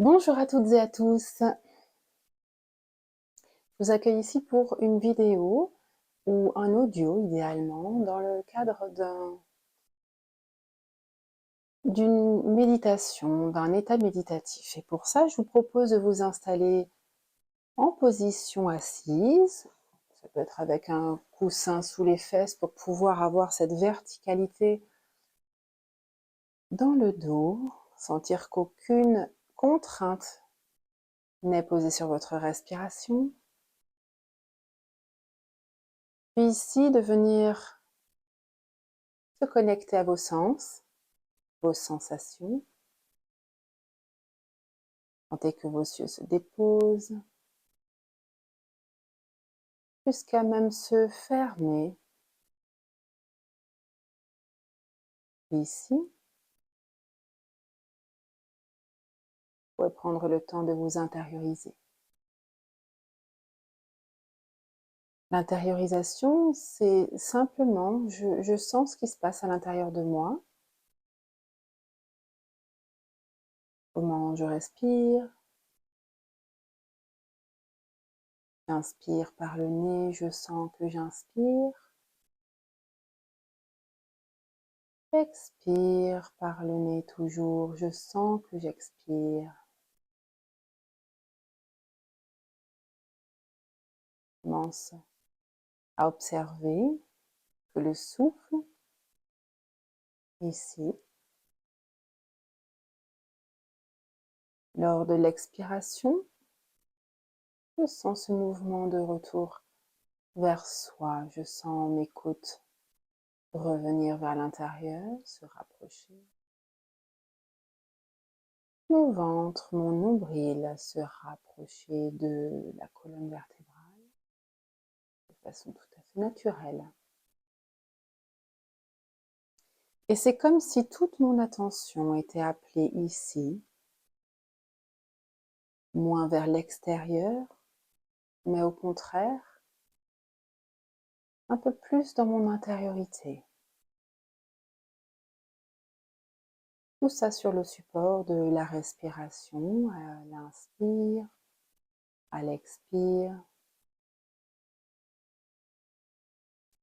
Bonjour à toutes et à tous. Je vous accueille ici pour une vidéo ou un audio idéalement dans le cadre d'une méditation, d'un état méditatif. Et pour ça, je vous propose de vous installer en position assise. Ça peut être avec un coussin sous les fesses pour pouvoir avoir cette verticalité dans le dos, sentir qu'aucune contrainte n'est posée sur votre respiration. Puis ici, de venir se connecter à vos sens, vos sensations. Sentez que vos yeux se déposent, jusqu'à même se fermer. Puis ici, vous pouvez prendre le temps de vous intérioriser. L'intériorisation, c'est simplement, je sens ce qui se passe à l'intérieur de moi, comment je respire. J'inspire par le nez, je sens que j'inspire. J'expire par le nez toujours, je sens que j'expire. Je commence à observer que le souffle, ici, lors de l'expiration, je sens ce mouvement de retour vers soi. Je sens mes côtes revenir vers l'intérieur, se rapprocher. Mon ventre, mon nombril se rapprocher de la colonne vertébrale de façon tout à fait naturelle. Et c'est comme si toute mon attention était appelée ici, moins vers l'extérieur, mais au contraire, un peu plus dans mon intériorité. Tout ça sur le support de la respiration, à l'inspire, à l'expire.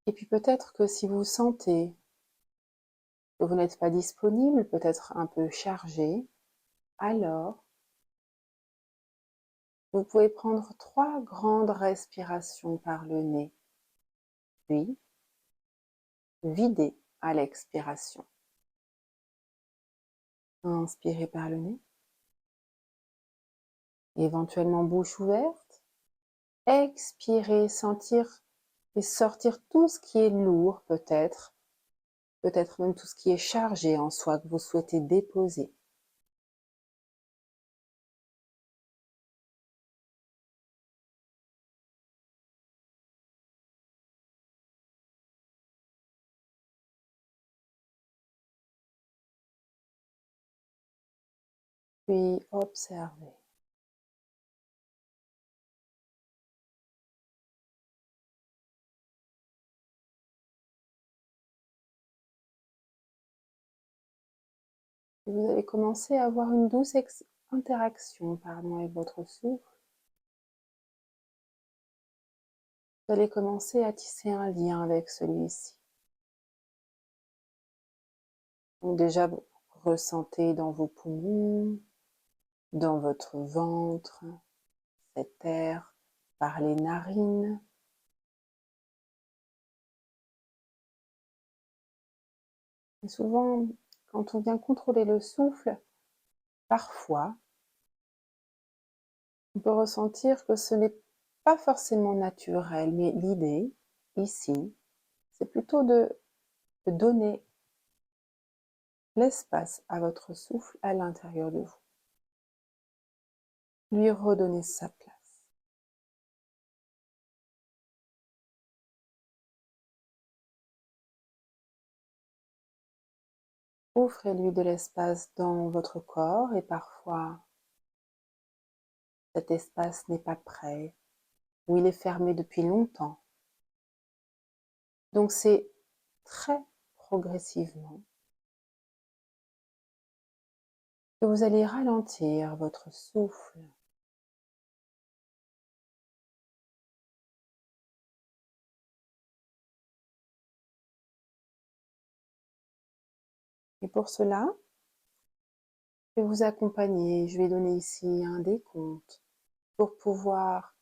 Et puis peut-être que si vous sentez que vous n'êtes pas disponible, peut-être un peu chargé, alors vous pouvez prendre 3 grandes respirations par le nez, puis vider à l'expiration. Inspirez par le nez, éventuellement bouche ouverte. Expirez, sentir et sortir tout ce qui est lourd peut-être même tout ce qui est chargé en soi que vous souhaitez déposer. Puis observez. Et vous allez commencer à avoir une douce interaction avec votre souffle. Vous allez commencer à tisser un lien avec celui-ci. Donc déjà, vous ressentez dans vos poumons, dans votre ventre, cet air par les narines. Et souvent, quand on vient contrôler le souffle, parfois, on peut ressentir que ce n'est pas forcément naturel, mais l'idée, ici, c'est plutôt de donner l'espace à votre souffle à l'intérieur de vous. Lui redonner sa place. Offrez-lui de l'espace dans votre corps et parfois cet espace n'est pas prêt ou il est fermé depuis longtemps. Donc c'est très progressivement Et vous allez ralentir votre souffle. Et pour cela, je vais vous accompagner. Je vais donner ici un décompte pour pouvoir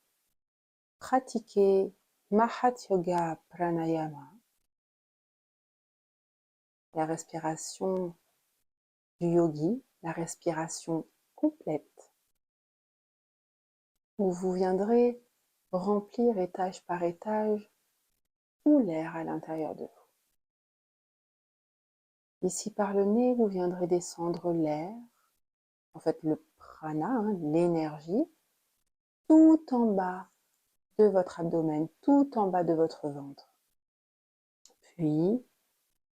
pratiquer Mahat Yoga Pranayama, la respiration du yogi, la respiration complète, où vous viendrez remplir étage par étage tout l'air à l'intérieur de vous. Ici par le nez, vous viendrez descendre l'air, en fait le prana, l'énergie, tout en bas de votre abdomen, tout en bas de votre ventre. Puis,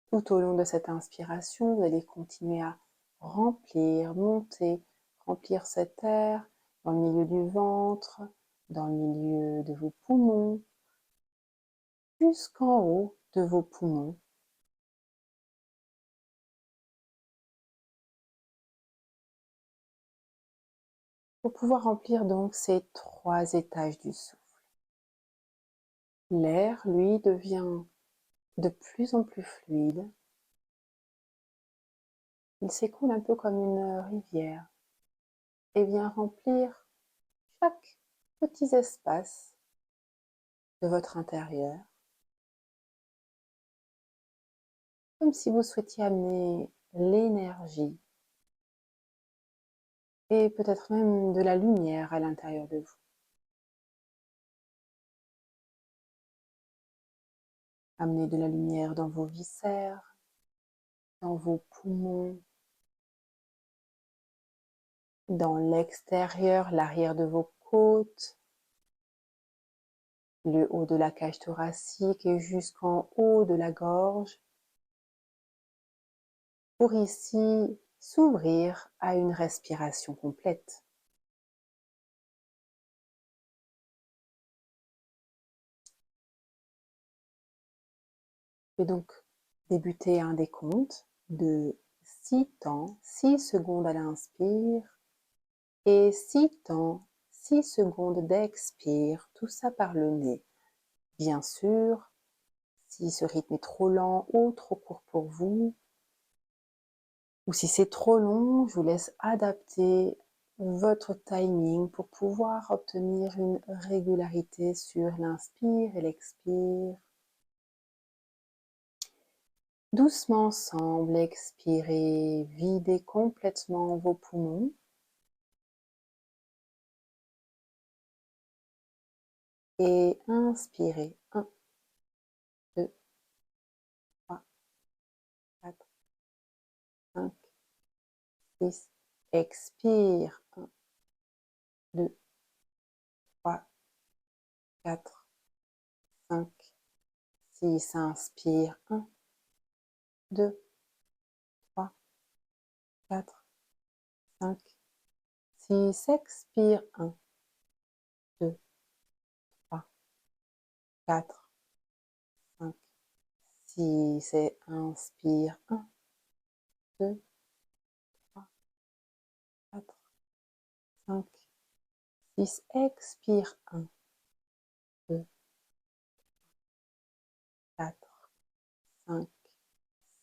tout au long de cette inspiration, vous allez continuer à remplir, monter, remplir cet air dans le milieu du ventre, dans le milieu de vos poumons, jusqu'en haut de vos poumons. Pour pouvoir remplir donc ces 3 étages du souffle. L'air, lui, devient de plus en plus fluide. Il s'écoule un peu comme une rivière et vient remplir chaque petit espace de votre intérieur, comme si vous souhaitiez amener l'énergie et peut-être même de la lumière à l'intérieur de vous. Amener de la lumière dans vos viscères, dans vos poumons, dans l'extérieur, l'arrière de vos côtes, le haut de la cage thoracique et jusqu'en haut de la gorge, pour ici s'ouvrir à une respiration complète. Je vais donc débuter un décompte de 6 temps, 6 secondes à l'inspire et 6 temps, 6 secondes d'expire, tout ça par le nez. Bien sûr, si ce rythme est trop lent ou trop court pour vous, ou si c'est trop long, je vous laisse adapter votre timing pour pouvoir obtenir une régularité sur l'inspire et l'expire. Doucement ensemble, expirez, videz complètement vos poumons. Et inspirez. 1, 2, 3, 4, 5, 6. Expire. 1, 2, 3, 4, 5, 6. Inspire. 1, 2, 3, 4, 5, 6. Expire. 1, 2, 3, 4, 5, 6. Et inspire. 1, 2, 3, 4, 5, 6. Expire. 1, 2, 4, 5,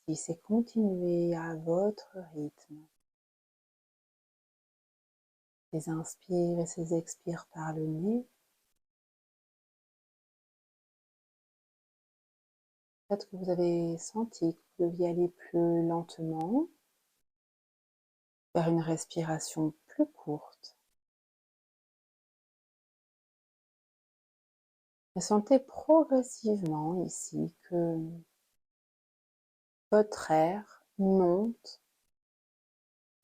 6. Et continuez à votre rythme. Ces inspires et ces expires par le nez. Peut-être que vous avez senti que vous deviez aller plus lentement vers une respiration plus courte. Et sentez progressivement ici que votre air monte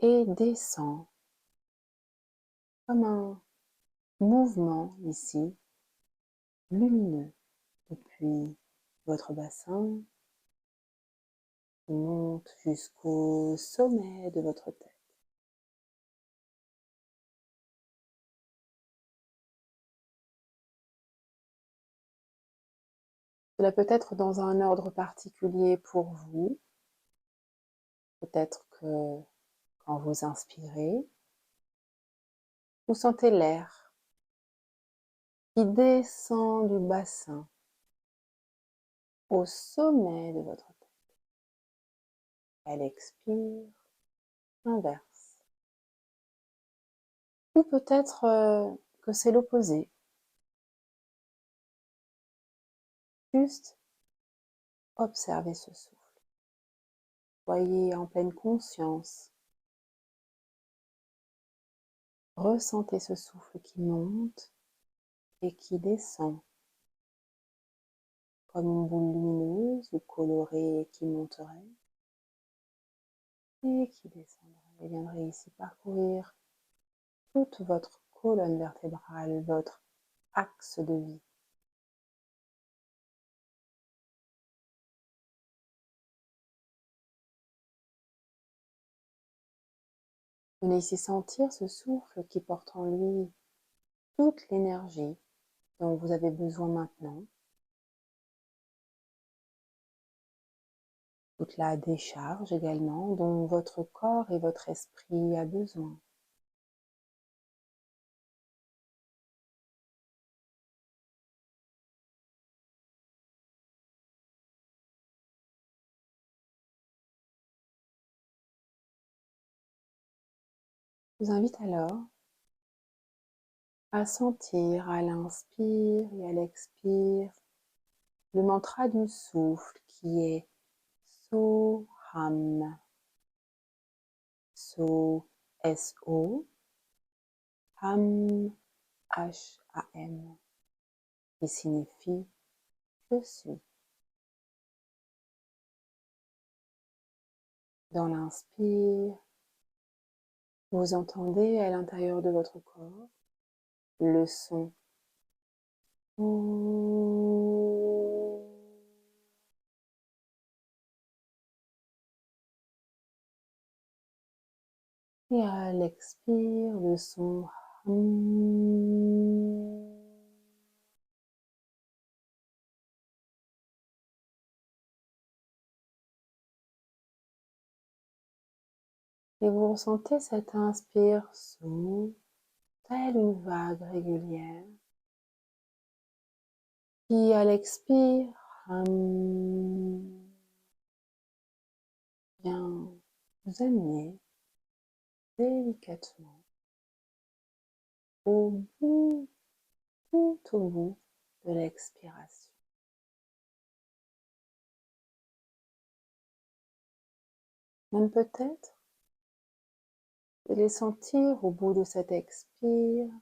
et descend comme un mouvement ici lumineux depuis votre bassin qui monte jusqu'au sommet de votre tête. Cela peut être dans un ordre particulier pour vous. Peut-être que Quand vous inspirez, vous sentez l'air qui descend du bassin au sommet de votre tête. Elle expire, inverse. Ou peut-être que c'est l'opposé. Juste observez ce souffle. Soyez en pleine conscience. Ressentez ce souffle qui monte et qui descend, comme une boule lumineuse ou colorée qui monterait et qui descendrait et viendrait ici parcourir toute votre colonne vertébrale, votre axe de vie. Venez ici sentir ce souffle qui porte en lui toute l'énergie dont vous avez besoin maintenant, toute la décharge également dont votre corps et votre esprit a besoin. Je vous invite alors à sentir à l'inspire et à l'expire le mantra du souffle qui est Soham. So, S-O, Ham, H-A-M, qui signifie je suis. Dans l'inspire, vous entendez à l'intérieur de votre corps le son et à l'expire le son et vous ressentez cette inspire sous telle une vague régulière qui à l'expire vient vous amener délicatement au bout, tout au bout de l'expiration. Même peut-être de les sentir au bout de cet expire,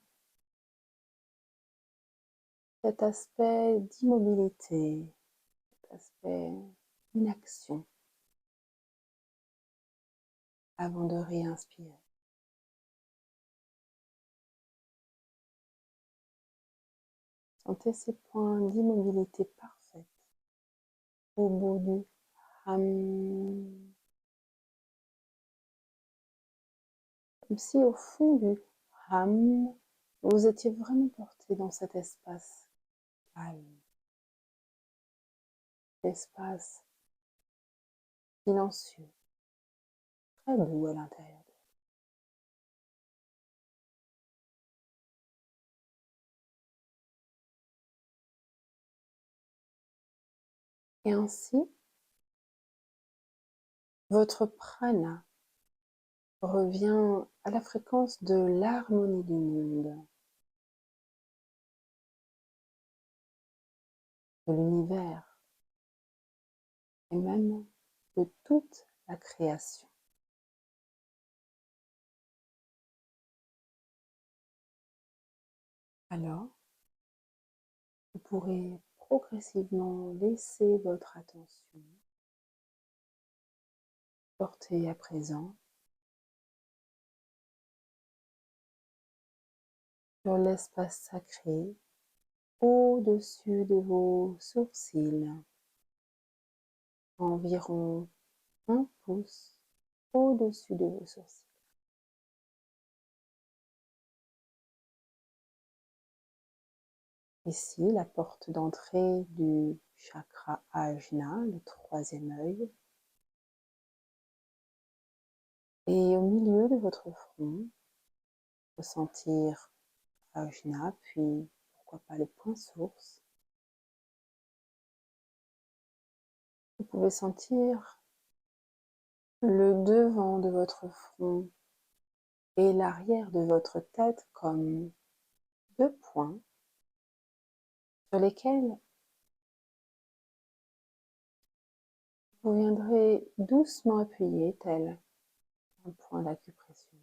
cet aspect d'immobilité, cet aspect d'inaction, avant de réinspirer. Sentez ces points d'immobilité parfaite au bout du ham, comme si au fond du ham, vous étiez vraiment porté dans cet espace calme, espace silencieux, très doux à l'intérieur. Et ainsi, votre prana revient à la fréquence de l'harmonie du monde, de l'univers et même de toute la création. Alors, vous pourrez progressivement laisser votre attention porter à présent sur l'espace sacré au-dessus de vos sourcils, environ 1 pouce au-dessus de vos sourcils. Ici, la porte d'entrée du chakra Ajna, le 3e œil, Et au milieu de votre front, ressentir Ajna, puis pourquoi pas le point source. Vous pouvez sentir le devant de votre front et l'arrière de votre tête comme deux points sur lesquels vous viendrez doucement appuyer tel un point d'acupression.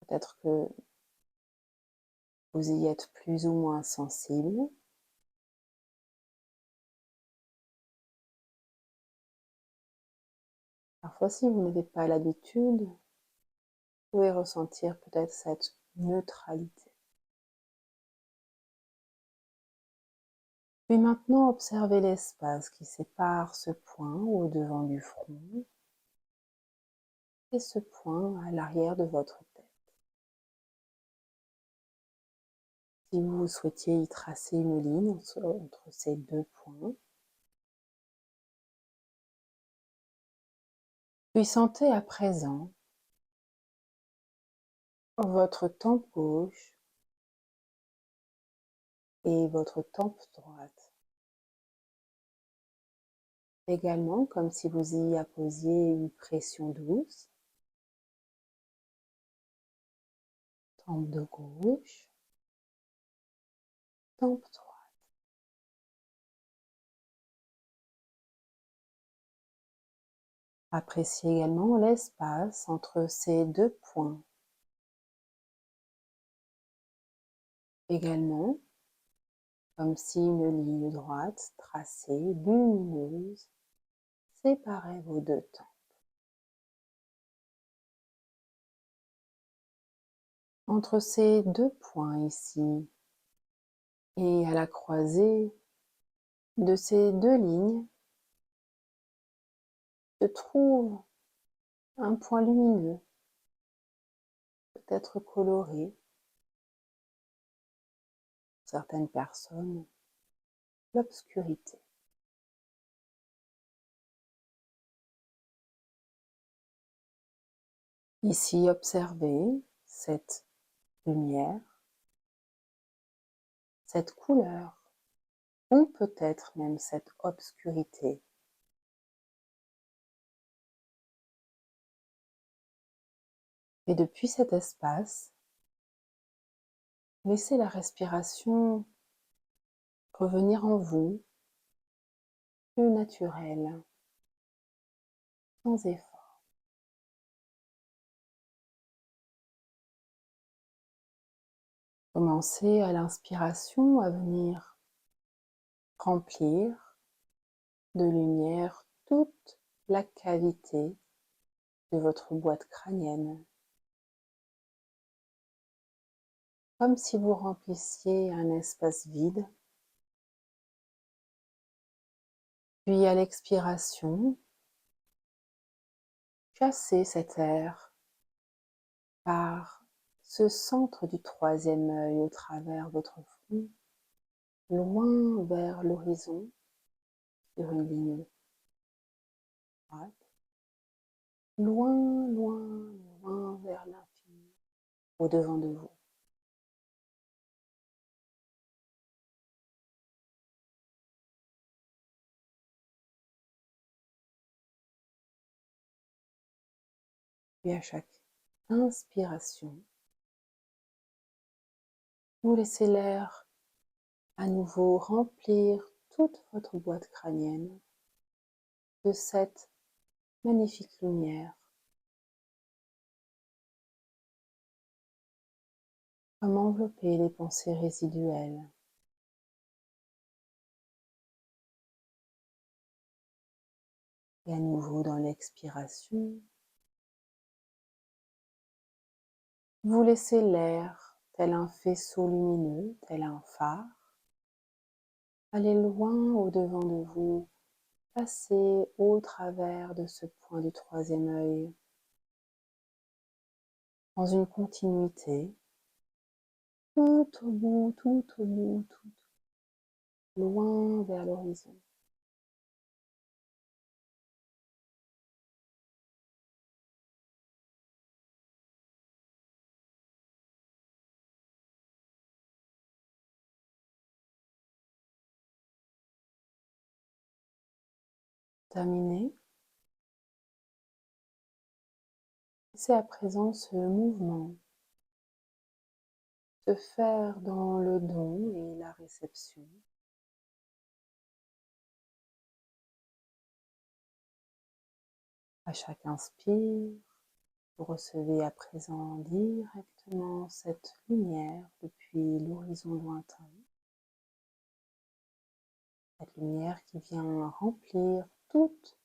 Peut-être que vous y êtes plus ou moins sensible. Parfois, si vous n'avez pas l'habitude, vous pouvez ressentir peut-être cette neutralité. Puis maintenant, observez l'espace qui sépare ce point au devant du front et ce point à l'arrière de votre tête. Si vous souhaitiez y tracer une ligne entre ces deux points, puis sentez à présent votre tempe gauche et votre tempe droite. Également, comme si vous y apposiez une pression douce. Tempe de gauche, tempe droite. Appréciez également l'espace entre ces deux points. Également, comme si une ligne droite tracée, lumineuse, séparait vos deux tempes. Entre ces deux points ici et à la croisée de ces deux lignes se trouve un point lumineux, peut-être coloré. Pour certaines personnes, l'obscurité. Ici, observez cette lumière, cette couleur, ou peut-être même cette obscurité. Et depuis cet espace, laissez la respiration revenir en vous, plus naturelle, sans effort. Commencez à l'inspiration à venir remplir de lumière toute la cavité de votre boîte crânienne, comme si vous remplissiez un espace vide. Puis à l'expiration, chassez cet air par ce centre du troisième œil au travers votre front, loin vers l'horizon, sur une ligne droite, loin, loin, loin vers l'infini, au devant de vous. Puis à chaque inspiration, vous laissez l'air à nouveau remplir toute votre boîte crânienne de cette magnifique lumière, comme envelopper les pensées résiduelles. Et à nouveau dans l'expiration, vous laissez l'air, tel un faisceau lumineux, tel un phare, aller loin au-devant de vous, passer au travers de ce point du troisième œil, dans une continuité, tout au bout, tout au bout, tout loin vers l'horizon. terminé. Laissez à présent ce mouvement se faire dans le don et la réception. À chaque inspire, vous recevez à présent directement cette lumière depuis l'horizon lointain. Cette lumière qui vient remplir toute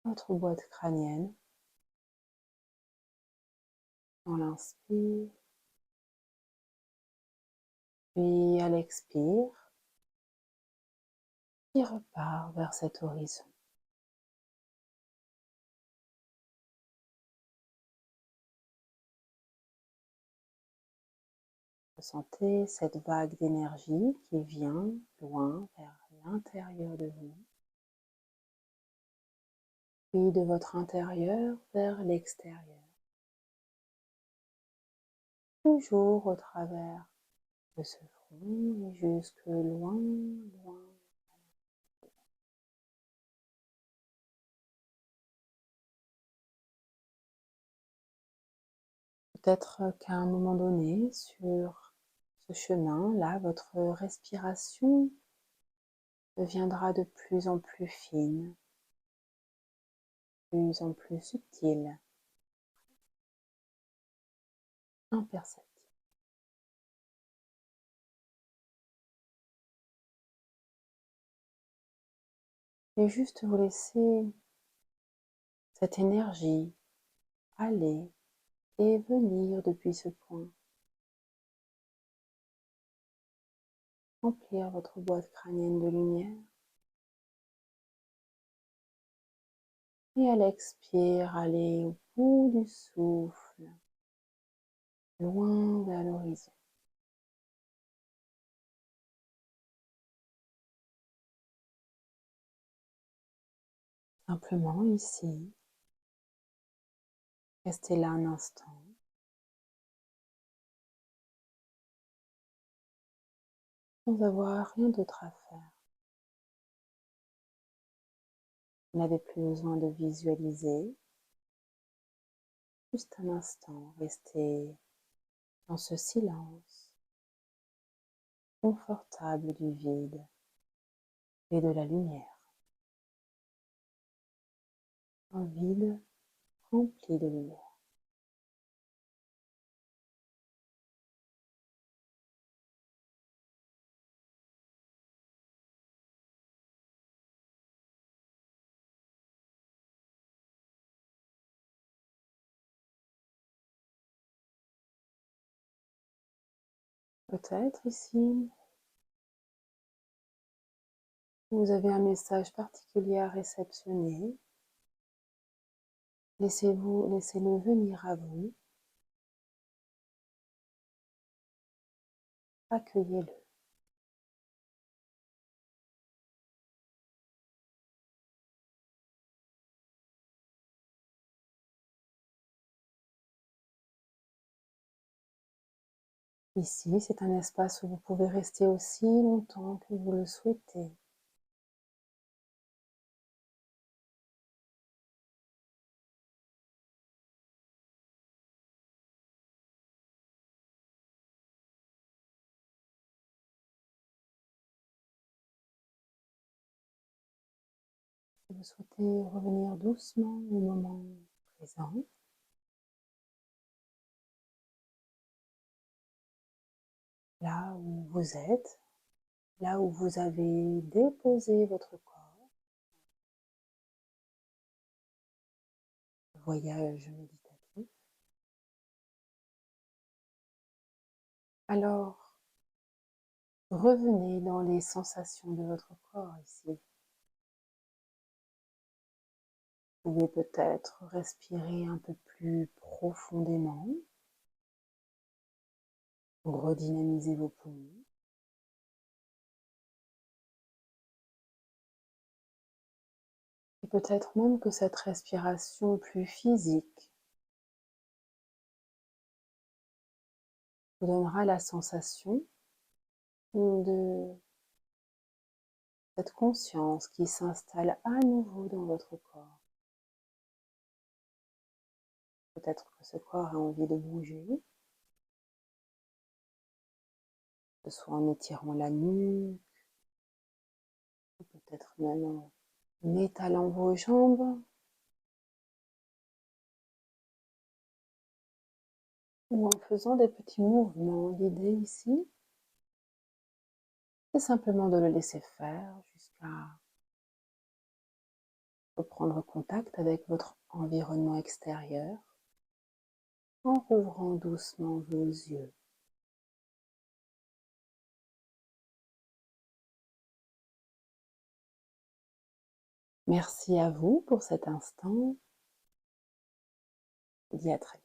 votre boîte crânienne. On l'inspire, puis à l'expire, il repart vers cet horizon. Ressentez cette vague d'énergie qui vient loin vers l'intérieur de vous, puis de votre intérieur vers l'extérieur, toujours au travers de ce front et jusque loin, loin. Peut-être qu'à un moment donné, sur ce chemin-là, votre respiration deviendra de plus en plus fine, de plus en plus subtile, imperceptible. Et juste vous laisser cette énergie aller et venir depuis ce point, remplir votre boîte crânienne de lumière. Et à l'expire, aller au bout du souffle, loin vers l'horizon. Simplement ici, restez là un instant. Sans avoir rien d'autre à faire. Vous n'avez plus besoin de visualiser. Juste un instant, restez dans ce silence confortable du vide et de la lumière. Un vide rempli de lumière. Peut-être ici, vous avez un message particulier à réceptionner. Laissez-le venir à vous. Accueillez-le. Ici, c'est un espace où vous pouvez rester aussi longtemps que vous le souhaitez. Si vous souhaitez revenir doucement au moment présent, là où vous êtes, là où vous avez déposé votre corps, le voyage méditatif, alors revenez dans les sensations de votre corps ici. Vous pouvez peut-être respirer un peu plus profondément pour redynamiser vos poumons. Et peut-être même que cette respiration plus physique vous donnera la sensation de cette conscience qui s'installe à nouveau dans votre corps. Peut-être que ce corps a envie de bouger, que ce soit en étirant la nuque, ou peut-être même en étalant vos jambes, ou en faisant des petits mouvements guidés ici. C'est simplement de le laisser faire jusqu'à reprendre contact avec votre environnement extérieur en rouvrant doucement vos yeux. Merci à vous pour cet instant. Je vous dis à très bientôt.